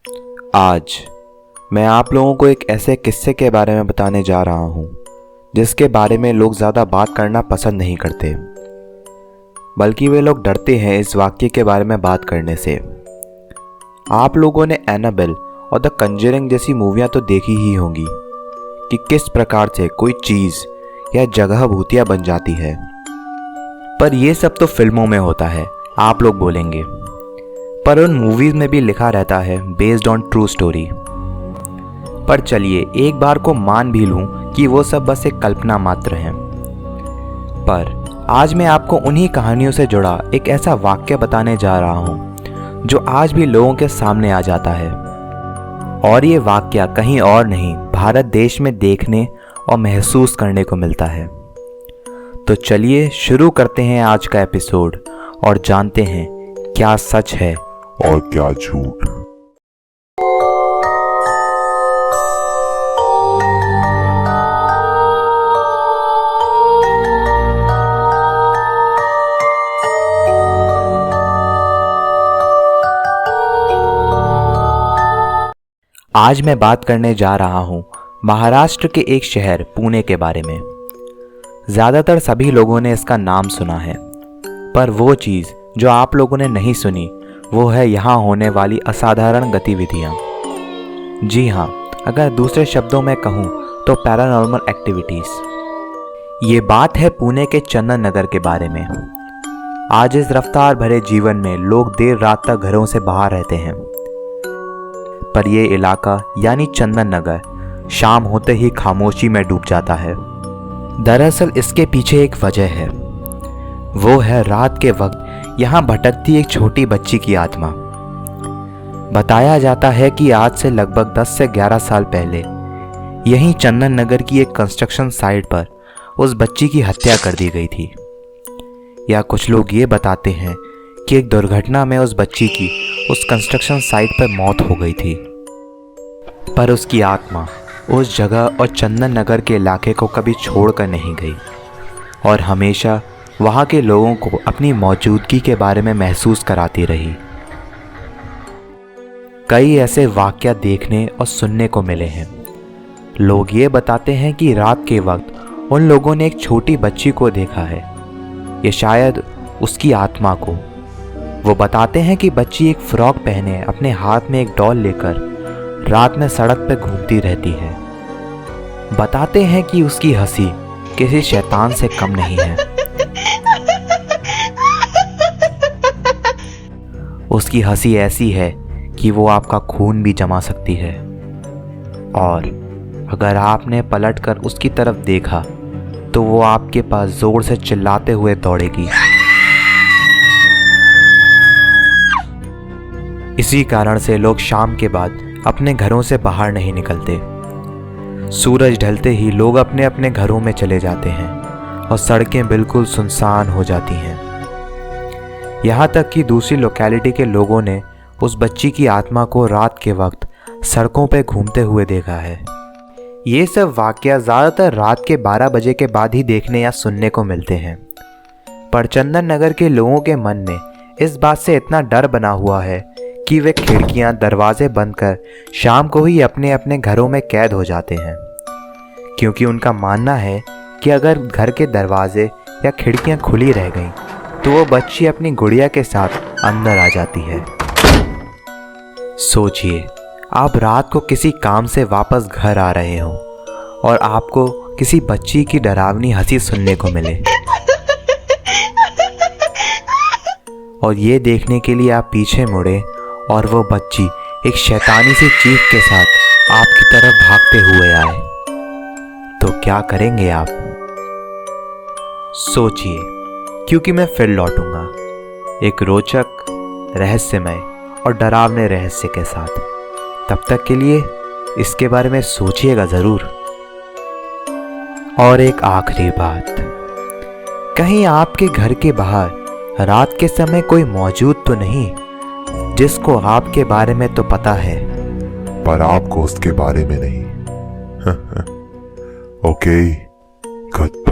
आज मैं आप लोगों को एक ऐसे किस्से के बारे में बताने जा रहा हूँ जिसके बारे में लोग ज़्यादा बात करना पसंद नहीं करते, बल्कि वे लोग डरते हैं इस वाक्य के बारे में बात करने से। आप लोगों ने एनाबेल और द कंजरिंग जैसी मूवियाँ तो देखी ही होंगी कि किस प्रकार से कोई चीज़ या जगह भूतिया बन जाती है। पर यह सब तो फिल्मों में होता है, आप लोग बोलेंगे, पर उन मूवीज़ में भी लिखा रहता है बेस्ड ऑन ट्रू स्टोरी। पर चलिए एक बार को मान भी लूँ कि वो सब बस एक कल्पना मात्र है। पर आज मैं आपको उन्हीं कहानियों से जुड़ा एक ऐसा वाक्य बताने जा रहा हूँ जो आज भी लोगों के सामने आ जाता है। और ये वाक्य कहीं और नहीं, भारत देश में देखने और महसूस करने को मिलता है। तो चलिए शुरू करते हैं आज का एपिसोड और जानते हैं क्या सच है और क्या झूठ। आज मैं बात करने जा रहा हूँ महाराष्ट्र के एक शहर पुणे के बारे में। ज़्यादातर सभी लोगों ने इसका नाम सुना है, पर वो चीज़ जो आप लोगों ने नहीं सुनी वो है यहाँ होने वाली असाधारण गतिविधियाँ। जी हाँ, अगर दूसरे शब्दों में कहूँ तो पैरानॉर्मल एक्टिविटीज़। ये बात है पुणे के चंदन नगर के बारे में। आज इस रफ्तार भरे जीवन में लोग देर रात तक घरों से बाहर रहते हैं, पर यह इलाका यानी चंदन नगर शाम होते ही खामोशी में डूब जाता है। दरअसल इसके पीछे एक वजह है, वो है रात के वक्त यहाँ भटकती एक छोटी बच्ची की आत्मा। बताया जाता है कि आज से लगभग 10 से 11 साल पहले यहीं चंदन नगर की एक कंस्ट्रक्शन साइट पर उस बच्ची की हत्या कर दी गई थी। या कुछ लोग ये बताते हैं कि एक दुर्घटना में उस बच्ची की उस कंस्ट्रक्शन साइट पर मौत हो गई थी। पर उसकी आत्मा उस जगह और चंदन नगर के इलाके को कभी छोड़कर नहीं गई और हमेशा वहाँ के लोगों को अपनी मौजूदगी के बारे में महसूस कराती रही। कई ऐसे वाक़या देखने और सुनने को मिले हैं। लोग ये बताते हैं कि रात के वक्त उन लोगों ने एक छोटी बच्ची को देखा है, ये शायद उसकी आत्मा को। वो बताते हैं कि बच्ची एक फ्रॉक पहने अपने हाथ में एक डॉल लेकर रात में सड़क पर घूमती रहती है। बताते हैं कि उसकी हंसी किसी शैतान से कम नहीं है। उसकी हंसी ऐसी है कि वो आपका खून भी जमा सकती है, और अगर आपने पलटकर उसकी तरफ देखा तो वो आपके पास जोर से चिल्लाते हुए दौड़ेगी। इसी कारण से लोग शाम के बाद अपने घरों से बाहर नहीं निकलते। सूरज ढलते ही लोग अपने अपने घरों में चले जाते हैं और सड़कें बिल्कुल सुनसान हो जाती हैं। यहाँ तक कि दूसरी लोकेलिटी के लोगों ने उस बच्ची की आत्मा को रात के वक्त सड़कों पर घूमते हुए देखा है। ये सब वाक़या ज़्यादातर रात के 12 बजे के बाद ही देखने या सुनने को मिलते हैं। पर चंदन नगर के लोगों के मन में इस बात से इतना डर बना हुआ है कि वे खिड़कियां दरवाजे बंद कर शाम को ही अपने अपने घरों में कैद हो जाते हैं, क्योंकि उनका मानना है कि अगर घर के दरवाजे या खिड़कियां खुली रह गईं तो वो बच्ची अपनी गुड़िया के साथ अंदर आ जाती है। सोचिए, आप रात को किसी काम से वापस घर आ रहे हो और आपको किसी बच्ची की डरावनी हंसी सुनने को मिले, और ये देखने के लिए आप पीछे मुड़े और वो बच्ची एक शैतानी सी चीख के साथ आपकी तरफ भागते हुए आए, तो क्या करेंगे आप? सोचिए, क्योंकि मैं फिर लौटूंगा एक रोचक, रहस्यमय और डरावने रहस्य के साथ। तब तक के लिए इसके बारे में सोचिएगा ज़रूर। और एक आखिरी बात, कहीं आपके घर के बाहर रात के समय कोई मौजूद तो नहीं जिसको आपके बारे में तो पता है पर आपको उसके बारे में नहीं। Okay, good.